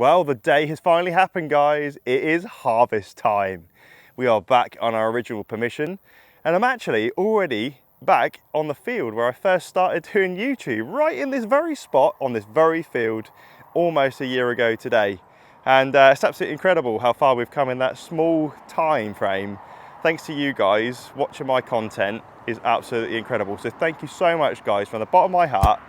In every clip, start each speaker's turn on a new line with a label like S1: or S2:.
S1: Well, the day has finally happened, guys. It is harvest time. We are back on our original permission, and I'm actually already back on the field where I first started doing YouTube, right in this very spot, on this very field, almost a year ago today. And it's absolutely incredible how far we've come in that small time frame. Thanks to you guys, watching my content is absolutely incredible. So thank you so much, guys, from the bottom of my heart.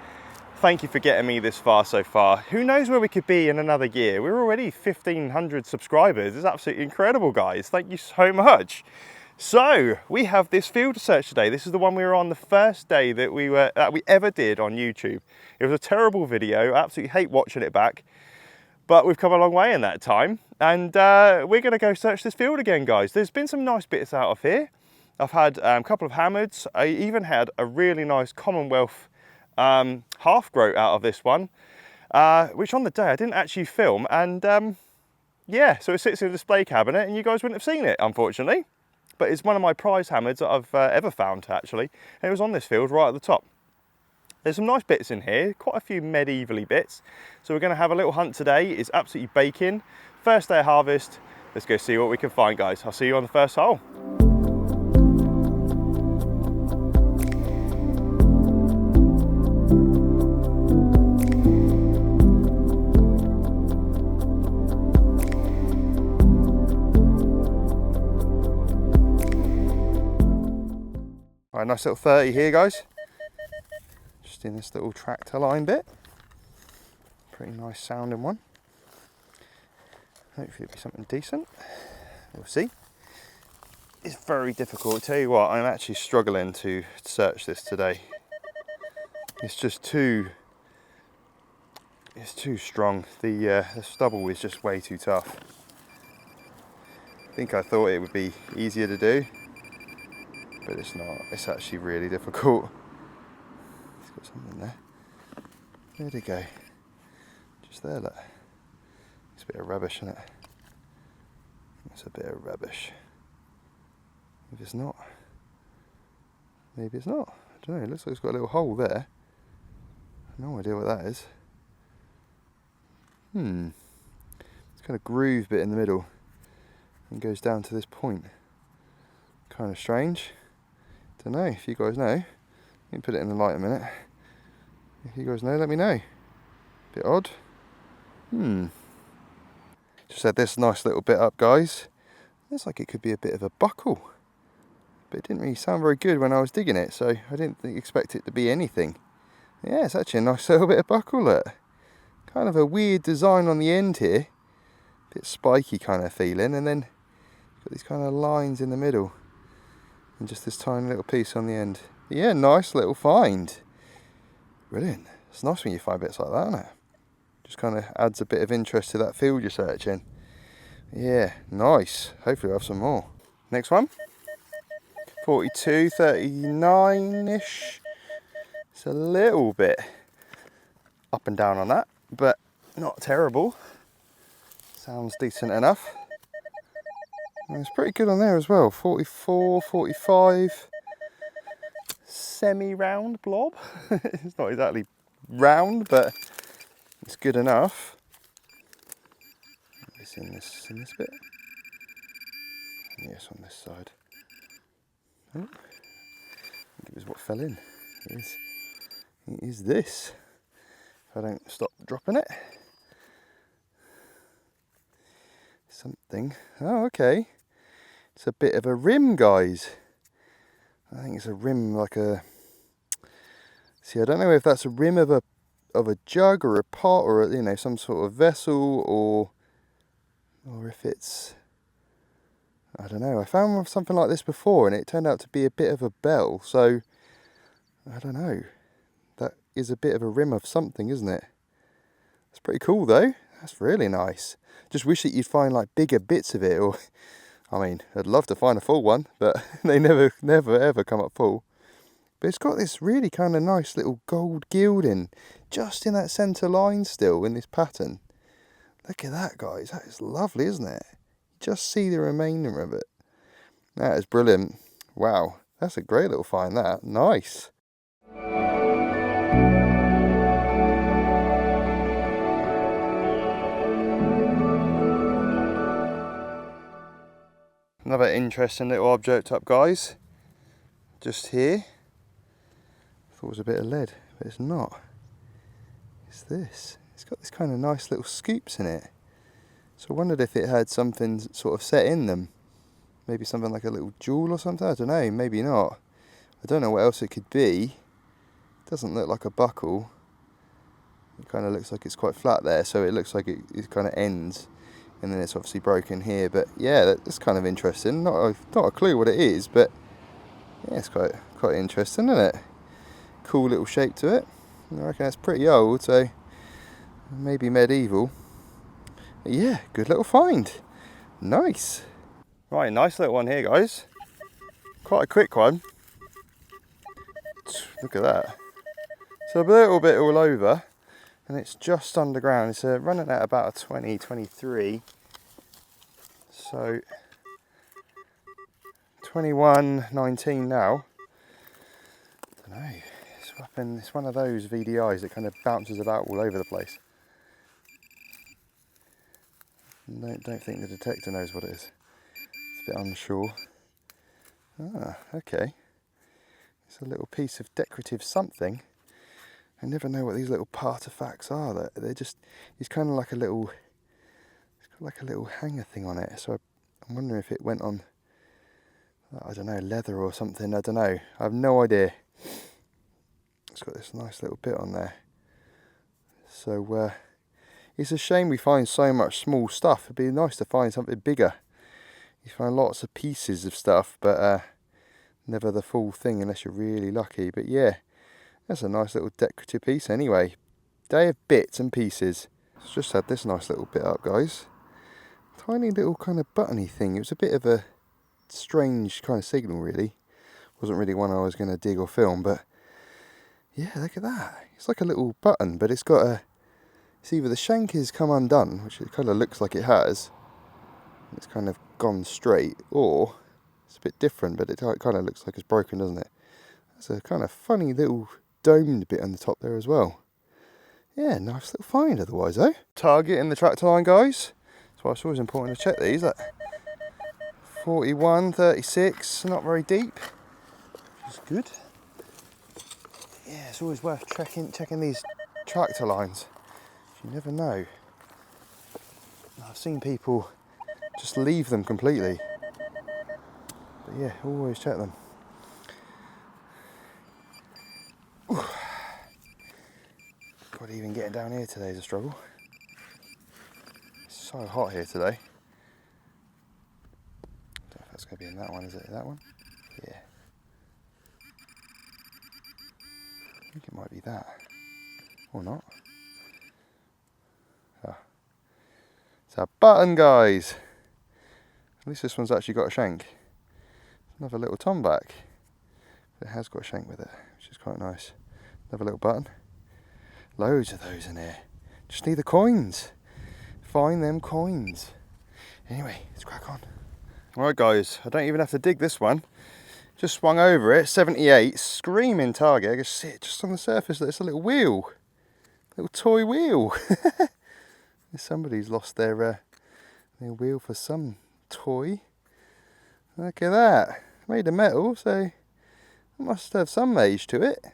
S1: Thank you for getting me this far so far. Who knows where we could be in another year? We're already 1,500 subscribers. It's absolutely incredible, guys. Thank you so much. So we have this field search today. This is the one we were on the first day that we ever did on YouTube. It was a terrible video. I absolutely hate watching it back, but we've come a long way in that time, and we're going to go search this field again, guys. There's been some nice bits out of here. I've had a couple of hammered. I even had a really nice Commonwealth half groat out of this one, which on the day I didn't actually film, and yeah, so it sits in a display cabinet and you guys wouldn't have seen it, unfortunately. But it's one of my prize hammers that I've ever found, actually, and it was on this field right at the top. There's some nice bits in here, quite a few medievally bits, so we're going to have a little hunt today. It's absolutely baking. First day of harvest. Let's go see what we can find, guys. I'll see you on the first hole. All right, nice little 30 here, guys. Just in this little tractor line bit. Pretty nice sounding one. Hopefully it'll be something decent. We'll see. It's very difficult. Tell you what, I'm actually struggling to search this today. It's just too strong. The stubble is just way too tough. I thought it would be easier to do, but it's not. It's actually really difficult. It's got something there. Where'd it go? Just there, look. It's a bit of rubbish, isn't it? It's a bit of rubbish. If it's not, maybe it's not. I don't know. It looks like it's got a little hole there. No idea what that is. It's kind of groove bit in the middle and goes down to this point. Kind of strange. Don't know if you guys know. Let me put it in the light a minute. If you guys know, let me know. Bit odd. Just had this nice little bit up, guys. Looks like it could be a bit of a buckle, but it didn't really sound very good when I was digging it, so I didn't expect it to be anything. Yeah, it's actually a nice little bit of buckle, look. Kind of a weird design on the end here. Bit spiky kind of feeling, and then got these kind of lines in the middle. And just this tiny little piece on the end. But yeah, nice little find. Brilliant. It's nice when you find bits like that, isn't it? Just kind of adds a bit of interest to that field you're searching. Yeah, nice. Hopefully we'll have some more. Next one. 42, 39-ish. It's a little bit up and down on that, but not terrible. Sounds decent enough. And it's pretty good on there as well. 44, 45. Semi-round blob. It's not exactly round, but it's good enough. It's in this bit. Yes, on this side. Oh, it was what fell in. It is this. If I don't stop dropping it. Something. Oh, okay. It's a bit of a rim, guys. I think it's a rim, like a. See, I don't know if that's a rim of a jug or a pot or some sort of vessel, or if it's. I don't know. I found something like this before, and it turned out to be a bit of a bell. So I don't know. That is a bit of a rim of something, isn't it? It's pretty cool, though. That's really nice. Just wish that you'd find like bigger bits of it, or I mean, I'd love to find a full one, but they never ever come up full. But it's got this really kind of nice little gold gilding just in that centre line still in this pattern. Look at that, guys. That is lovely, isn't it? Just see the remainder of it. That is brilliant. Wow, that's a great little find, that. Nice. Another interesting little object up, guys. Just here. Thought it was a bit of lead, but it's not. It's this. It's got this kind of nice little scoops in it. So I wondered if it had something sort of set in them. Maybe something like a little jewel or something, I don't know, maybe not. I don't know what else it could be. It doesn't look like a buckle. It kind of looks like it's quite flat there, so it looks like it kind of ends. And then it's obviously broken here, but yeah, that's kind of interesting. Not a clue what it is, but yeah, it's quite interesting, isn't it? Cool little shape to it. I reckon it's pretty old, so maybe medieval. But yeah, good little find. Nice. Right, nice little one here, guys. Quite a quick one. Look at that. So a little bit all over, and it's just underground. It's running at about a 20, 23. So 21.19 now. I don't know. It's one of those VDIs that kind of bounces about all over the place. Don't think the detector knows what it is. It's a bit unsure. Ah, okay. It's a little piece of decorative something. I never know what these little artefacts are. They're just, it's kind of like a little, it's got like a little hanger thing on it. So I'm wondering if it went on, I don't know, leather or something. I don't know. I have no idea. It's got this nice little bit on there. So it's a shame we find so much small stuff. It'd be nice to find something bigger. You find lots of pieces of stuff, but never the full thing unless you're really lucky. But yeah, that's a nice little decorative piece anyway. Day of bits and pieces. It's just had this nice little bit up, guys. Tiny little kind of buttony thing. It was a bit of a strange kind of signal, really. Wasn't really one I was going to dig or film, but yeah, look at that. It's like a little button, but it's got a, it's either the shank has come undone, which it kind of looks like it has. It's kind of gone straight, or it's a bit different, but it kind of looks like it's broken, doesn't it? That's a kind of funny little domed bit on the top there as well. Yeah, nice little find otherwise, eh? Target in the tractor line, guys. That's why it's always important to check these. Look. 41, 36, not very deep. Which is good. Yeah, it's always worth checking these tractor lines. You never know. I've seen people just leave them completely. But yeah, always check them. God, even getting down here today is a struggle. It's so hot here today. I don't know if that's going to be in that one, is it? That one? Yeah. I think it might be that. Or not. Ah. It's a button, guys. At least this one's actually got a shank. Another little tomback. It has got a shank with it, which is quite nice. Another little button. Loads of those in here. Just need the coins. Find them coins. Anyway, let's crack on. Alright guys, I don't even have to dig this one. Just swung over it, 78, screaming target. I can see it just on the surface. It's a little wheel. Little toy wheel. Somebody's lost their wheel for some toy. Look at that. Made of metal, so it must have some age to it.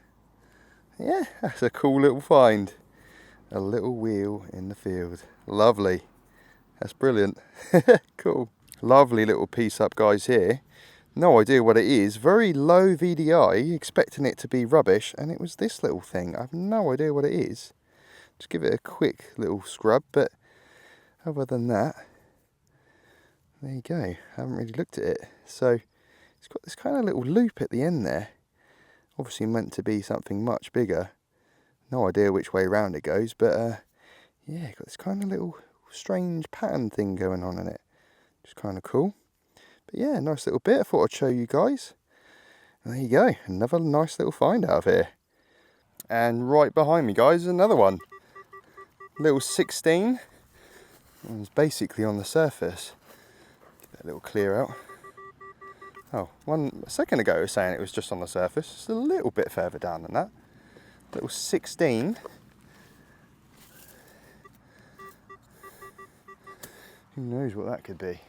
S1: Yeah, that's a cool little find. A little wheel in the field. Lovely. That's brilliant. Cool. Lovely little piece up, guys, here. No idea what it is. Very low VDI, expecting it to be rubbish, and it was this little thing. I have no idea what it is. Just give it a quick little scrub, but other than that, there you go. I haven't really looked at it. So it's got this kind of little loop at the end there. Obviously meant to be something much bigger. No idea which way around it goes, but yeah, got this kind of little strange pattern thing going on in it. Just kind of cool. But yeah, nice little bit. I thought I'd show you guys. And there you go. Another nice little find out of here. And right behind me, guys, is another one. Little 16. It's basically on the surface. Get that little clear out. Oh, a second ago it was saying it was just on the surface. It's a little bit further down than that. Little 16. Who knows what that could be?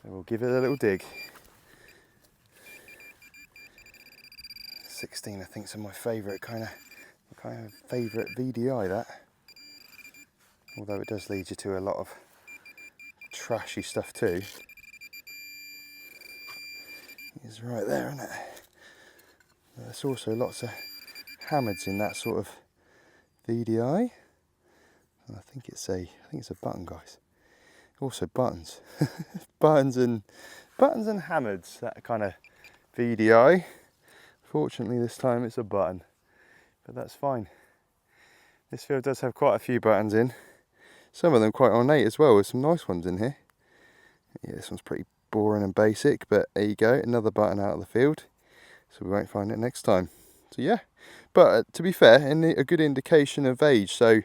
S1: So So we'll give it a little dig. 16 I think is my favourite kind of favourite VDI, that. Although it does lead you to a lot of trashy stuff too. It's right there, isn't it? There's also lots of hammers in that sort of VDI. And I think it's a button, guys. Also buttons. buttons and hammers, that kind of VDI. Fortunately this time it's a button, but that's fine. This field does have quite a few buttons in. Some of them quite ornate as well, with some nice ones in here. Yeah, this one's pretty boring and basic, but there you go, another button out of the field. So we won't find it next time. So yeah, but to be fair, a good indication of age. So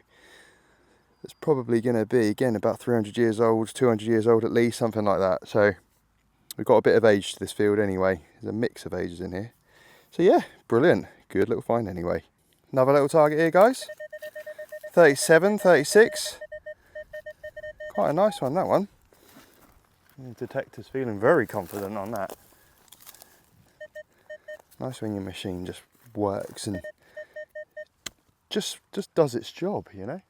S1: it's probably going to be, again, about 300 years old, 200 years old at least, something like that. So we've got a bit of age to this field anyway. There's a mix of ages in here. So yeah, brilliant. Good little find anyway. Another little target here, guys. 37, 36. Quite a nice one, that one. The detector's feeling very confident on that. Nice when your machine just works and just does its job, you know.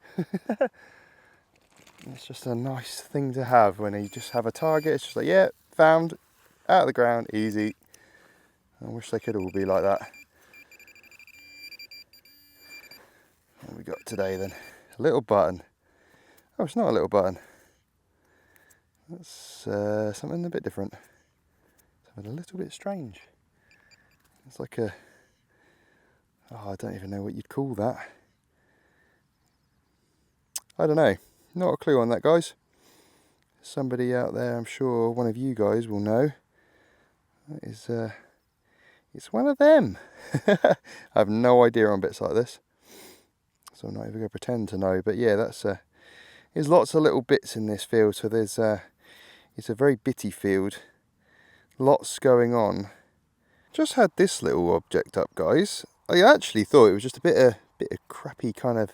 S1: It's just a nice thing to have when you just have a target. It's just like, yeah, found, out of the ground, easy. I wish they could all be like that. What have we got today then? A little button. Oh, it's not a little button. That's something a bit different. Something a little bit strange. It's like a... oh, I don't even know what you'd call that. I don't know. Not a clue on that, guys. Somebody out there, I'm sure one of you guys will know. That is, it's one of them. I have no idea on bits like this, so I'm not even going to pretend to know. But yeah, there's lots of little bits in this field. So there's, it's a very bitty field. Lots going on. Just had this little object up, guys. I actually thought it was just a bit of crappy kind of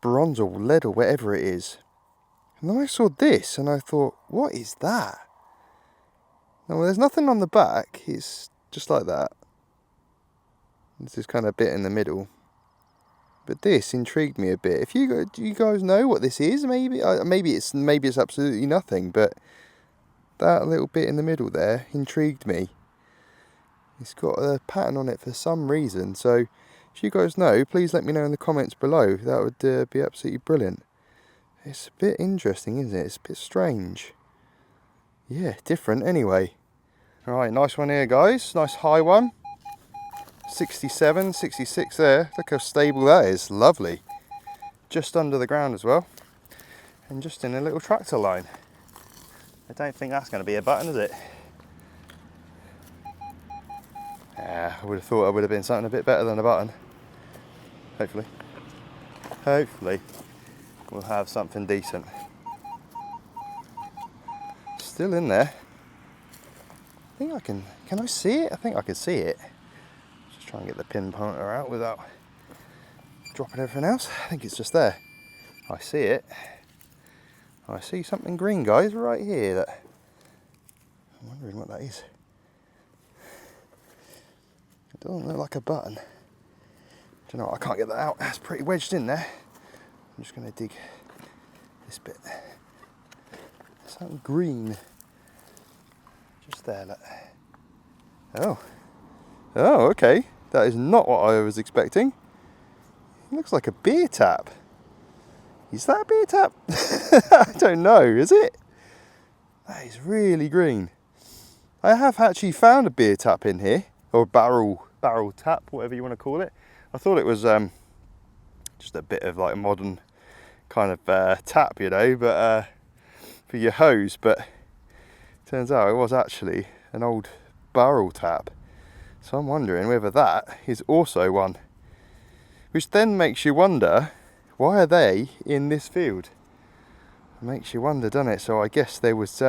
S1: bronze or lead or whatever it is. And then I saw this and I thought, what is that? Now, well, there's nothing on the back. It's just like that. This is kind of a bit in the middle. But this intrigued me a bit. Do you guys know what this is? Maybe it's absolutely nothing. But that little bit in the middle there intrigued me. It's got a pattern on it for some reason. So if you guys know, please let me know in the comments below. That would be absolutely brilliant. It's a bit interesting, isn't it? It's a bit strange. Yeah, different anyway. Alright, nice one here, guys. Nice high one. 67, 66 there. Look how stable that is. Lovely. Just under the ground as well. And just in a little tractor line. I don't think that's going to be a button, is it? I would have thought it would have been something a bit better than a button. Hopefully. Hopefully we'll have something decent. Still in there. I think I can I see it? I think I can see it. Just try and get the pinpointer out without dropping everything else. I think it's just there. I see it. I see something green, guys, right here. That I'm wondering what that is. It doesn't look like a button. Do you know what? I can't get that out. That's pretty wedged in there. I'm just going to dig this bit. Something green. Just there, look. Oh. Oh, okay. That is not what I was expecting. It looks like a beer tap. Is that a beer tap? I don't know, is it? That is really green. I have actually found a beer tap in here. Or a barrel tap, whatever you want to call it. I thought it was just a bit of like a modern kind of tap, you know, but for your hose. But turns out it was actually an old barrel tap. So I'm wondering whether that is also one. Which then makes you wonder, why are they in this field? It makes you wonder, doesn't it? So I guess there was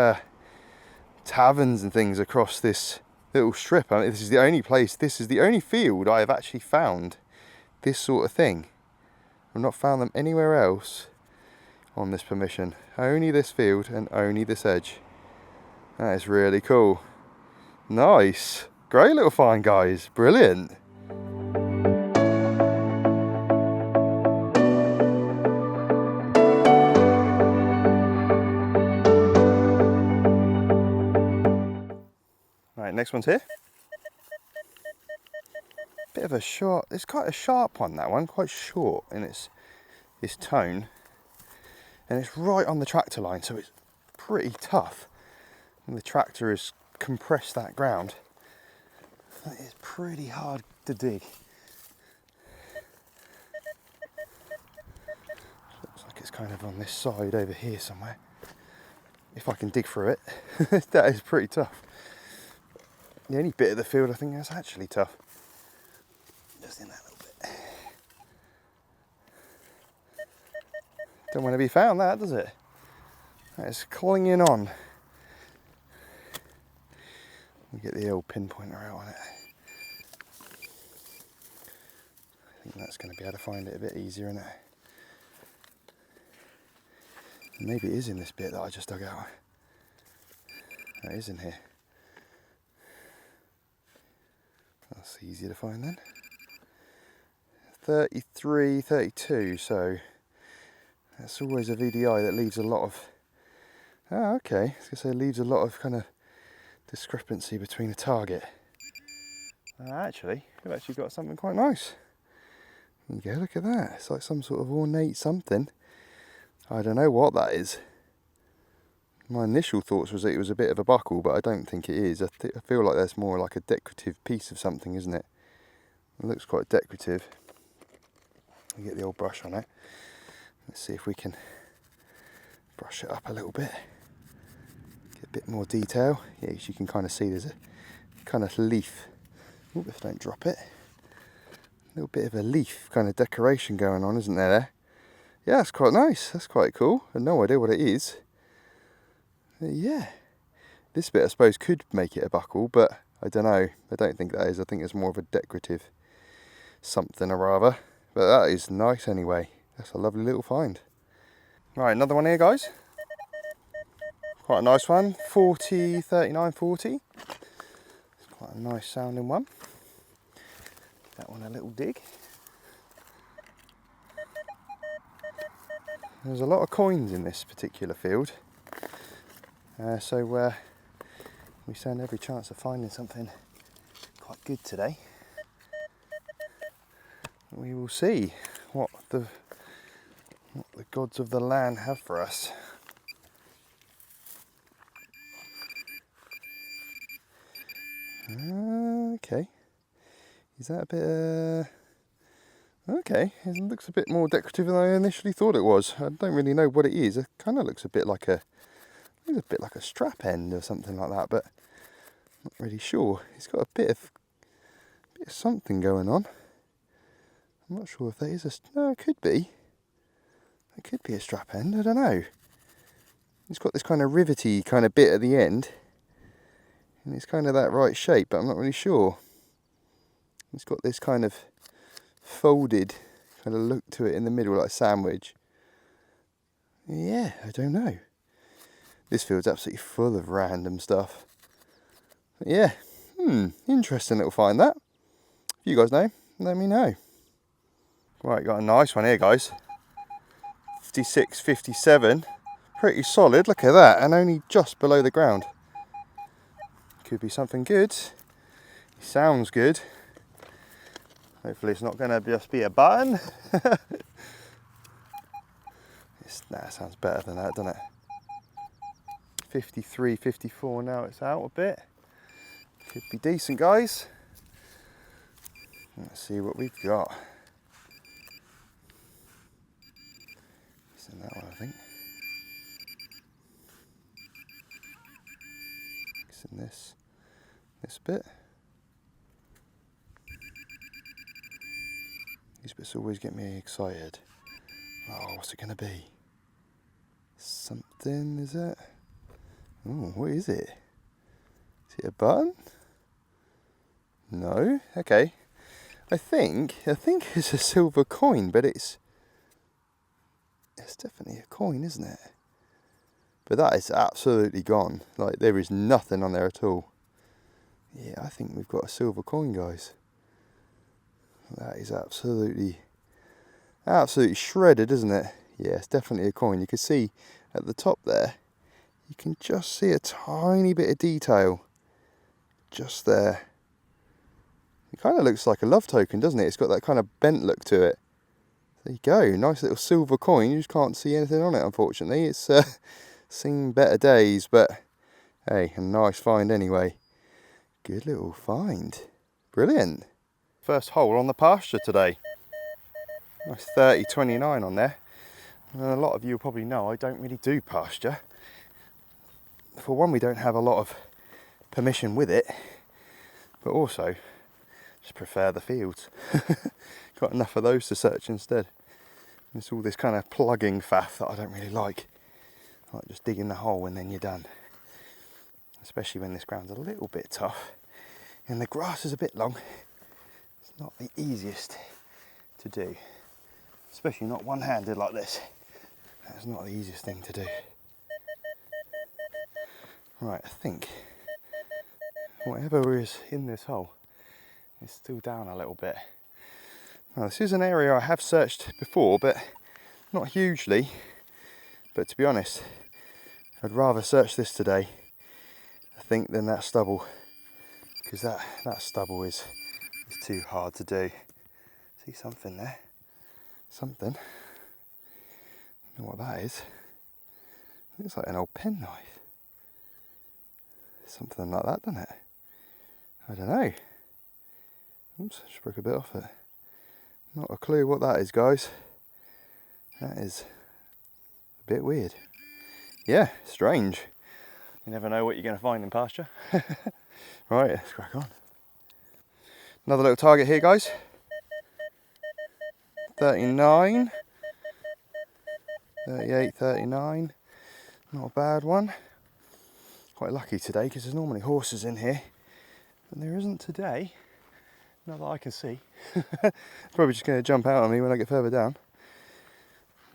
S1: taverns and things across this little strip. I mean, this is the only place, this is the only field I have actually found this sort of thing. I've not found them anywhere else on this permission. Only this field and only this edge. That is really cool. Nice. Great little find, guys. Brilliant. Right, next one's here. Bit of a short, it's quite a sharp one, that one, quite short in its tone. And it's right on the tractor line, so it's pretty tough. And the tractor has compressed that ground. It's pretty hard to dig. Looks like it's kind of on this side over here somewhere. If I can dig through it, that is pretty tough. The only bit of the field I think that's actually tough. Just in that little bit. Don't want to be found, that, does it? It's clinging on. We'll get the old pinpointer out on it. I think that's going to be able to find it a bit easier, isn't it? Maybe it is in this bit that I just dug out. It is in here. That's easier to find then. 33, 32, so that's always a VDI that leaves a lot of, oh okay, I was going to say leaves a lot of kind of discrepancy between a target. Actually, we've actually got something quite nice. There you go, look at that. It's like some sort of ornate something. I don't know what that is. My initial thoughts was that it was a bit of a buckle, but I don't think it is. I feel like that's more like a decorative piece of something, isn't it? It looks quite decorative. I'll get the old brush on it. Let's see if we can brush it up a little bit. Get a bit more detail. Yeah, as you can kind of see there's a kind of leaf. Oh, if I don't drop it. A little bit of a leaf kind of decoration going on, isn't there? Yeah, that's quite nice. That's quite cool. I have no idea what it is. Yeah. This bit I suppose could make it a buckle, but I don't know. I don't think that is. I think it's more of a decorative something or other. But that is nice anyway. That's a lovely little find. Right, another one here, guys. Quite a nice one. 40, 39, 40. It's quite a nice sounding one. That one a little dig. There's a lot of coins in this particular field. So we stand every chance of finding something quite good today. We will see what the gods of the land have for us. Okay, is that a bit? Okay, it looks a bit more decorative than I initially thought it was. I don't really know what it is. It kind of looks a bit like a strap end or something like that, but I'm not really sure. It's got a bit of something going on. I'm not sure if that is no, it could be. It could be a strap end, I don't know. It's got this kind of rivety kind of bit at the end. And it's kind of that right shape, but I'm not really sure. It's got this kind of folded kind of look to it in the middle, like a sandwich. Yeah, I don't know. This field's absolutely full of random stuff. But yeah, interesting little find that. If you guys know, let me know. Right, got a nice one here, guys. 56, 57. Pretty solid, look at that, and only just below the ground. Could be something good. It sounds good. Hopefully it's not going to just be a button. That sounds better than that, doesn't it? 53, 54 now, it's out a bit. Could be decent, guys. Let's see what we've got. It's in that one, I think. It's in this bit. These bits always get me excited. Oh, what's it going to be? Something, is it? Oh, what is it? Is it a button? No. Okay. I think it's a silver coin, but it's definitely a coin, isn't it?
S2: But that is absolutely gone. Like, there is nothing on there at all. Yeah, I think we've got a silver coin, guys. That is absolutely shredded, isn't it? Yeah, it's definitely a coin. You can see at the top there, you can just see a tiny bit of detail just there. It kind of looks like a love token, doesn't it? It's got that kind of bent look to it. There you go, nice little silver coin. You just can't see anything on it, unfortunately. It's seen better days, but hey, a nice find anyway. Good little find. Brilliant. First hole on the pasture today. Nice 30-29 on there. And a lot of you will probably know I don't really do pasture. For one, we don't have a lot of permission with it, but also just prefer the fields. Got enough of those to search instead. It's all this kind of plugging faff that I don't really like. I like just digging the hole and then you're done. Especially when this ground's a little bit tough and the grass is a bit long. It's not the easiest to do. Especially not one-handed like this. That's not the easiest thing to do. Right, I think whatever is in this hole is still down a little bit. Now, this is an area I have searched before, but not hugely. But to be honest, I'd rather search this today, I think, than that stubble, because that stubble is too hard to do. See something there? Something. I don't know what that is. It looks like an old penknife. Something like that, doesn't it? I don't know. Oops, just broke a bit off it. Not a clue what that is, guys. That is a bit weird. Yeah, strange. You never know what you're going to find in pasture. Right, let's crack on. Another little target here, guys. 39. 38, 39. Not a bad one. Quite lucky today because there's normally horses in here, but there isn't today. Not that I can see. Probably just going to jump out on me when I get further down.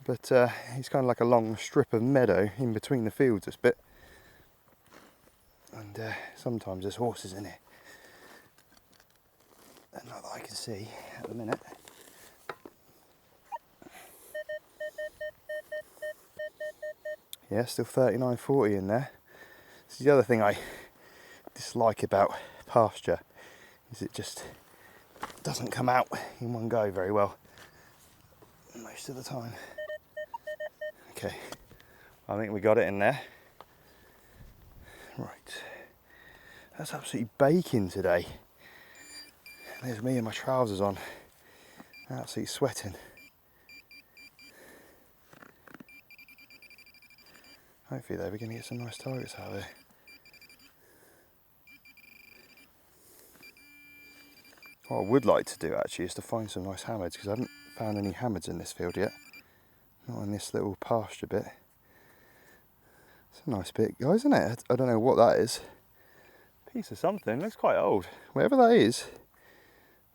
S2: But it's kind of like a long strip of meadow in between the fields, this bit. And sometimes there's horses in it. And not that I can see at the minute. Yeah, still 39.40 in there. This is the other thing I dislike about pasture, is it just doesn't come out in one go very well most of the time. Okay, I think we got it in there. Right, that's absolutely baking today. There's me and my trousers on, absolutely sweating. Hopefully though we're going to get some nice targets out of there. What I would like to do actually is to find some nice hammers, because I haven't found any hammers in this field yet. Not in this little pasture bit. It's a nice bit, guys, isn't it? I don't know what that is. Piece of something, looks quite old. Whatever that is,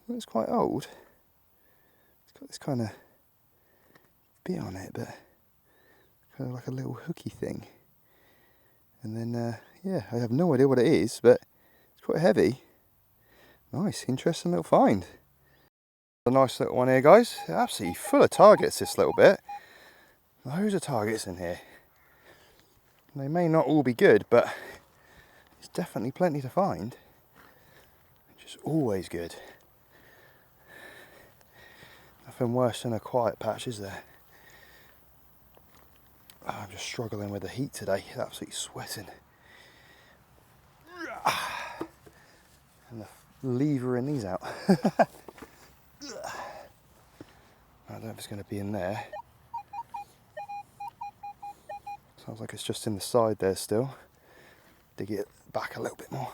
S2: looks quite old. It's got this kind of bit on it, but kind of like a little hooky thing. And then, yeah, I have no idea what it is, but it's quite heavy. Nice, interesting little find. A nice little one here, guys. Absolutely full of targets, this little bit. Loads of targets in here. They may not all be good, but there's definitely plenty to find. Which is always good. Nothing worse than a quiet patch, is there? Oh, I'm just struggling with the heat today. Absolutely sweating. And the levering these out. I don't know if it's going to be in there. Sounds like it's just in the side there still. Dig it back a little bit more.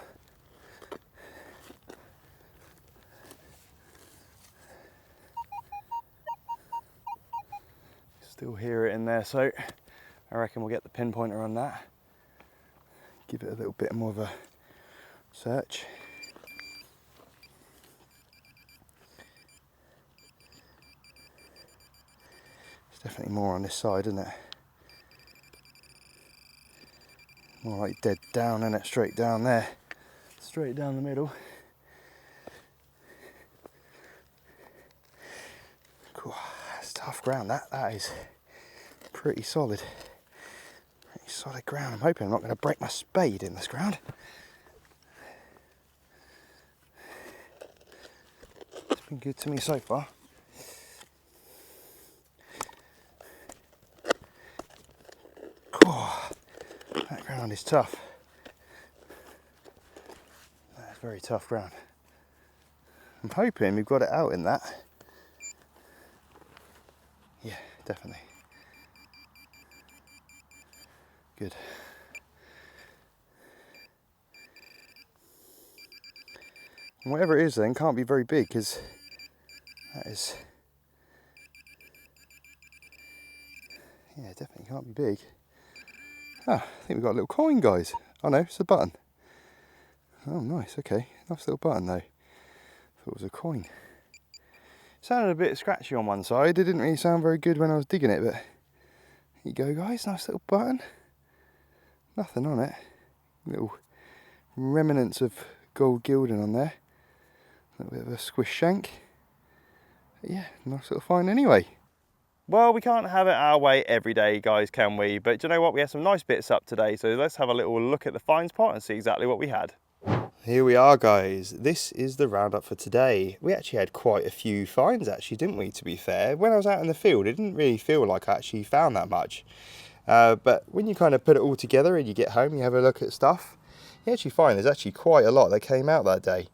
S2: Still hear it in there, so I reckon we'll get the pinpointer on that. Give it a little bit more of a search. There's definitely more on this side, isn't it? More like dead down and it straight down there. Straight down the middle. Cool. That's tough ground, that is pretty solid. Pretty solid ground. I'm hoping I'm not going to break my spade in this ground. It's been good to me so far. Cool. That ground is tough. That's very tough ground. I'm hoping we've got it out in that. Yeah, definitely. Good. And whatever it is then can't be very big, because that is, yeah, definitely can't be big. Ah, I think we've got a little coin, guys. Oh no, it's a button. Oh nice, okay. Nice little button though. Thought it was a coin. Sounded a bit scratchy on one side. It didn't really sound very good when I was digging it, but here you go, guys. Nice little button. Nothing on it. Little remnants of gold gilding on there. A little bit of a squish shank. But yeah, nice little find anyway.
S1: Well, we can't have it our way every day, guys, can we? But do you know what? We had some nice bits up today, so let's have a little look at the finds pot and see exactly what we had. Here we are, guys. This is the roundup for today. We actually had quite a few finds, actually, didn't we, to be fair? When I was out in the field, it didn't really feel like I actually found that much. But when you kind of put it all together and you get home, you have a look at stuff, you actually find there's actually quite a lot that came out that day.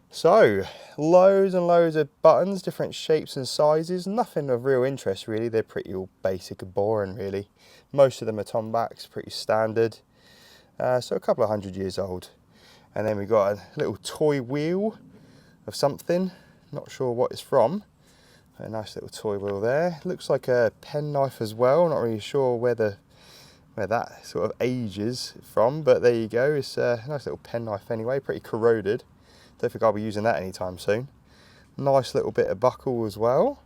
S1: So, loads and loads of buttons, different shapes and sizes, nothing of real interest really. They're pretty all basic and boring really. Most of them are tombacks, pretty standard. So a couple of 100 years old. And then we've got a little toy wheel of something, not sure what it's from. A nice little toy wheel there. Looks like a penknife as well, not really sure where that sort of age is from, but there you go. It's a nice little penknife anyway, pretty corroded. Don't think I'll be using that anytime soon. Nice little bit of buckle as well.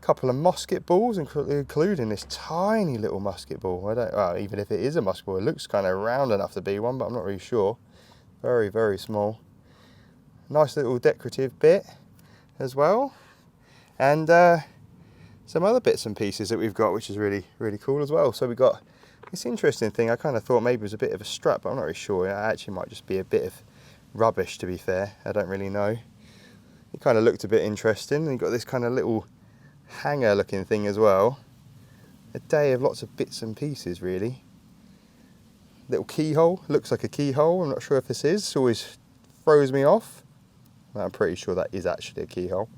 S1: Couple of musket balls, including this tiny little musket ball. Well, even if it is a musket ball, it looks kind of round enough to be one, but I'm not really sure. Very, very small. Nice little decorative bit as well. And some other bits and pieces that we've got, which is really, really cool as well. So we've got this interesting thing. I kind of thought maybe it was a bit of a strap, but I'm not really sure. It actually might just be a bit of rubbish, to be fair. I don't really know. It kind of looked a bit interesting. And you've got this kind of little hanger looking thing as well. A day of lots of bits and pieces, really. Little keyhole, looks like a keyhole. I'm not sure if this is, always throws me off. I'm pretty sure that is actually a keyhole.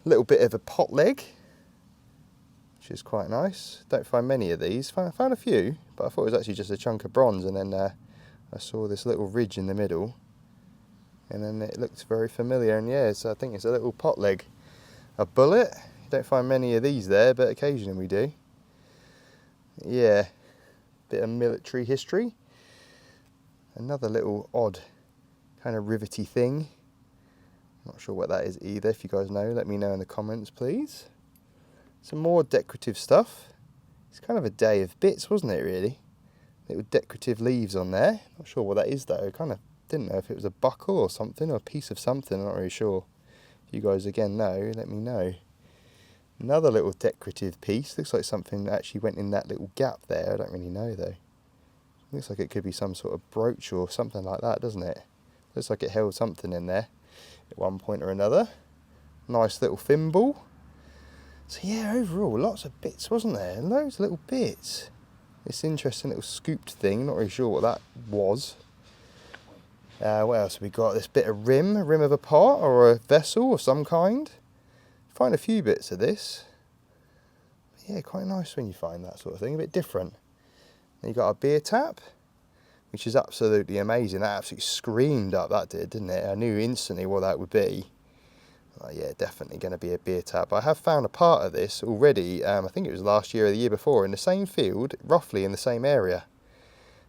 S1: A little bit of a pot leg, which is quite nice. Don't find many of these. Found a few, but I thought it was actually just a chunk of bronze, and then I saw this little ridge in the middle, and then it looked very familiar, and yeah, so I think it's a little pot leg. A bullet, you don't find many of these there, but occasionally we do. Yeah, bit of military history. Another little odd kind of rivety thing. Not sure what that is either. If you guys know, let me know in the comments, please. Some more decorative stuff. It's kind of a day of bits, wasn't it, really? Little decorative leaves on there. Not sure what that is though. Kind of didn't know if it was a buckle or something, or a piece of something. I'm not really sure. If you guys again know, let me know. Another little decorative piece. Looks like something that actually went in that little gap there. I don't really know though. Looks like it could be some sort of brooch or something like that, doesn't it? Looks like it held something in there at one point or another. Nice little thimble. So yeah, overall, lots of bits, wasn't there? Loads of little bits. This interesting little scooped thing, not really sure what that was. What else have we got? This bit of rim of a pot or a vessel of some kind. Find a few bits of this. Yeah, quite nice when you find that sort of thing, a bit different. Then you got a beer tap, which is absolutely amazing. That absolutely screamed up, that didn't it? I knew instantly what that would be. Oh, yeah, definitely going to be a beer tap. I have found a part of this already, I think it was last year or the year before, in the same field, roughly in the same area.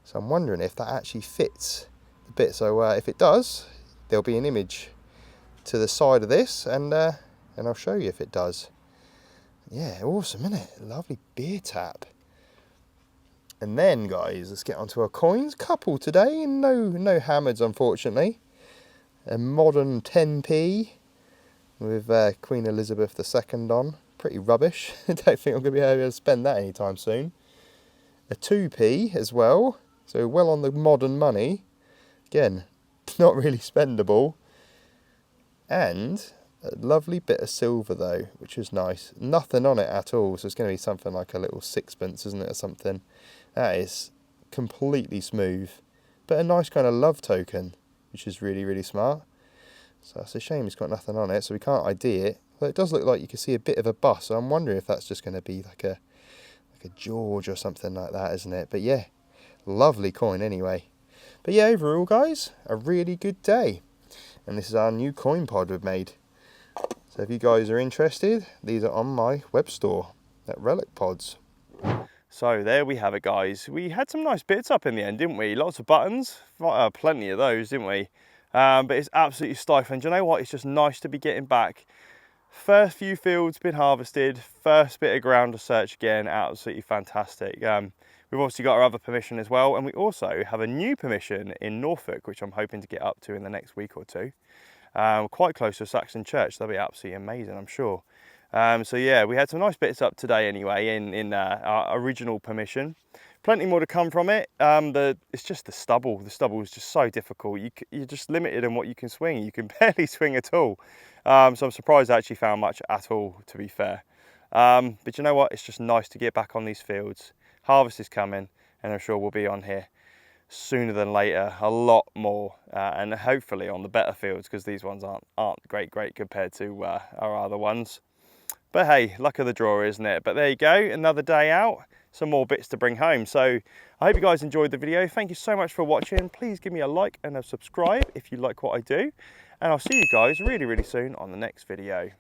S1: So I'm wondering if that actually fits the bit. So if it does, there'll be an image to the side of this, and I'll show you if it does. Yeah, awesome, isn't it? Lovely beer tap.
S2: And then, guys, let's get onto our coins. Couple today, no hammers, unfortunately. A modern 10p with Queen Elizabeth II on. Pretty rubbish. I don't think I'm going to be able to spend that anytime soon. A 2p as well, so well on the modern money. Again, not really spendable. And a lovely bit of silver though, which is nice. Nothing on it at all, so it's going to be something like a little sixpence, isn't it, or something. That is completely smooth, but a nice kind of love token, which is really, really smart. So it's a shame it's got nothing on it, so we can't ID it. But it does look like you can see a bit of a bust, so I'm wondering if that's just going to be like a George or something like that, isn't it? But yeah, lovely coin anyway. But yeah, overall, guys, a really good day. And this is our new coin pod we've made. So if you guys are interested, these are on my web store at Relic Pods.
S1: So there we have it, guys. We had some nice bits up in the end, didn't we? Lots of buttons, plenty of those, didn't we? But it's absolutely stifling. Do you know what? It's just nice to be getting back. First few fields been harvested, first bit of ground to search again, absolutely fantastic. We've obviously got our other permission as well, and we also have a new permission in Norfolk, which I'm hoping to get up to in the next week or two. Quite close to Saxon Church. That'll be absolutely amazing, I'm sure. So yeah, we had some nice bits up today anyway in our original permission. Plenty more to come from it. It's just the stubble. The stubble is just so difficult. You're just limited in what you can swing. You can barely swing at all. So I'm surprised I actually found much at all, to be fair. But you know what? It's just nice to get back on these fields. Harvest is coming, and I'm sure we'll be on here sooner than later, a lot more, and hopefully on the better fields, because these ones aren't great compared to our other ones. But hey, luck of the draw, isn't it? But there you go, another day out, some more bits to bring home. So I hope you guys enjoyed the video. Thank you so much for watching. Please give me a like and a subscribe if you like what I do, and I'll see you guys really, really soon on the next video.